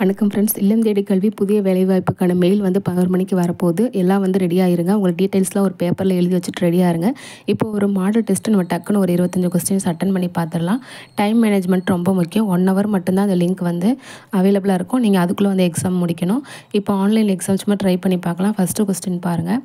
வணக்கம் ஃப்ரெண்ட்ஸ். இல்லம் தேடி கல்வி புதிய வேலைவாய்ப்புக்கான மெயில் வந்து 11 மணிக்கு வரப்போகுது. எல்லாம் வந்து ரெடியாக இருங்க. உங்கள் டீட்டெயில்ஸ்லாம் ஒரு பேப்பரில் எழுதி வச்சுட்டு ரெடியாக இருங்க. இப்போ ஒரு மாடல் டெஸ்ட்டு நம்ம டக்குன்னு ஒரு 25 கொஸ்டின்ஸ் அட்டன் பண்ணி பார்த்துடலாம். டைம் மேனேஜ்மெண்ட் ரொம்ப முக்கியம். 1 ஹவர் மட்டும்தான் அந்த லிங்க் வந்து அவைலபிளாக இருக்கும். நீங்கள் அதுக்குள்ளே வந்து எக்ஸாம் முடிக்கணும். இப்போ ஆன்லைன் எக்ஸாம் சும்மா ட்ரை பண்ணி பார்க்கலாம். ஃபஸ்ட்டு கொஸ்டின் பாருங்கள்.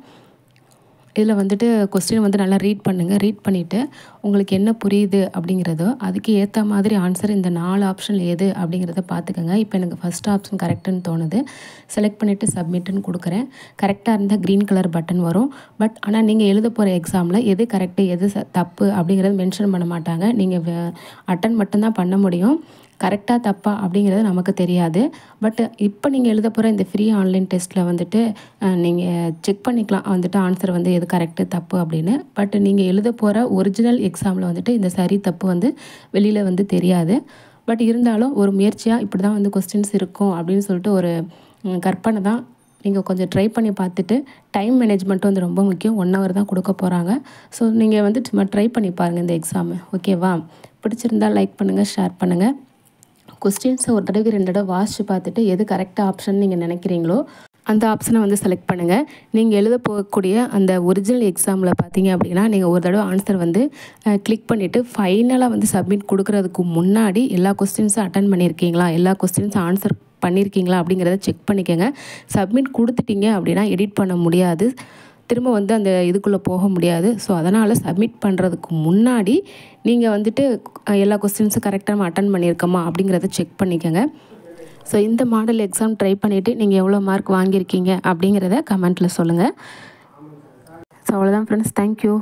இதில் வந்துட்டு கொஸ்டின் வந்து நல்லா ரீட் பண்ணுங்கள். ரீட் பண்ணிவிட்டு உங்களுக்கு என்ன புரியுது அப்படிங்கிறதோ அதுக்கு ஏற்ற மாதிரி ஆன்சர் இந்த 4 ஆப்ஷன் எது அப்படிங்கிறத பார்த்துக்கோங்க. இப்போ எனக்கு ஃபஸ்ட் ஆப்ஷன் கரெக்டுன்னு தோணுது. செலக்ட் பண்ணிவிட்டு சப்மிட்டுன்னு கொடுக்குறேன். கரெக்டாக இருந்தால் க்ரீன் கலர் பட்டன் வரும். ஆனால் நீங்கள் எழுத போகிற எக்ஸாமில் எது கரெக்டு எது தப்பு அப்படிங்கிறது மென்ஷன் பண்ண மாட்டாங்க. நீங்கள் அட்டன் மட்டும்தான் பண்ண முடியும். கரெக்டாக தப்பா அப்படிங்கிறது நமக்கு தெரியாது. இப்போ நீங்கள் எழுத போகிற இந்த ஃப்ரீ ஆன்லைன் டெஸ்ட்டில் வந்துட்டு நீங்கள் செக் பண்ணிக்கலாம் வந்துட்டு ஆன்சர் வந்து எது கரெக்டு தப்பு அப்படின்னு. நீங்கள் எழுத போகிற ஒரிஜினல் எக்ஸாமில் வந்துட்டு இந்த சரி தப்பு வந்து வெளியில் வந்து தெரியாது. இருந்தாலும் ஒரு முயற்சியாக இப்படி தான் வந்து கொஸ்டின்ஸ் இருக்கும் அப்படின்னு சொல்லிட்டு ஒரு கற்பனை தான். நீங்கள் கொஞ்சம் ட்ரை பண்ணி பார்த்துட்டு டைம் மேனேஜ்மெண்ட்டும் வந்து ரொம்ப முக்கியம். 1 ஹவர் தான் கொடுக்க போகிறாங்க. ஸோ நீங்கள் வந்து சும்மா ட்ரை பண்ணி பாருங்கள் இந்த எக்ஸாமு. ஓகேவா? பிடிச்சிருந்தால் லைக் பண்ணுங்கள், ஷேர் பண்ணுங்கள். கொஸ்டின்ஸை ஒரு தடவைக்கு 2 தடவை வாசித்து பார்த்துட்டு எது கரெக்டாக ஆப்ஷன் நீங்கள் நினைக்கிறீங்களோ அந்த ஆப்ஷனை வந்து செலக்ட் பண்ணுங்கள். நீங்கள் எழுத போகக்கூடிய அந்த ஒரிஜினல் எக்ஸாமில் பார்த்தீங்க அப்படின்னா நீங்கள் ஒரு தடவை ஆன்சர் வந்து கிளிக் பண்ணிவிட்டு ஃபைனலாக வந்து சப்மிட் கொடுக்குறதுக்கு முன்னாடி எல்லா கொஸ்டின்ஸும் அட்டன் பண்ணியிருக்கீங்களா, எல்லா கொஸ்டின்ஸும் ஆன்சர் பண்ணியிருக்கீங்களா அப்படிங்கிறத செக் பண்ணிக்கோங்க. சப்மிட் கொடுத்துட்டீங்க அப்படின்னா எடிட் பண்ண முடியாது, திரும்ப வந்து அந்த இதுக்குள்ளே போக முடியாது. ஸோ அதனால் சப்மிட் பண்ணுறதுக்கு முன்னாடி நீங்கள் வந்துட்டு எல்லா கொஸ்டின்ஸும் கரெக்டாக நம்ம அட்டன் பண்ணியிருக்கோமா அப்படிங்கிறத செக் பண்ணிக்கோங்க. ஸோ இந்த மாடல் எக்ஸாம் ட்ரை பண்ணிவிட்டு நீங்கள் எவ்வளோ மார்க் வாங்கியிருக்கீங்க அப்படிங்கிறத கமெண்ட்டில் சொல்லுங்கள். ஸோ அவ்வளோதான் ஃப்ரெண்ட்ஸ். தேங்க்யூ.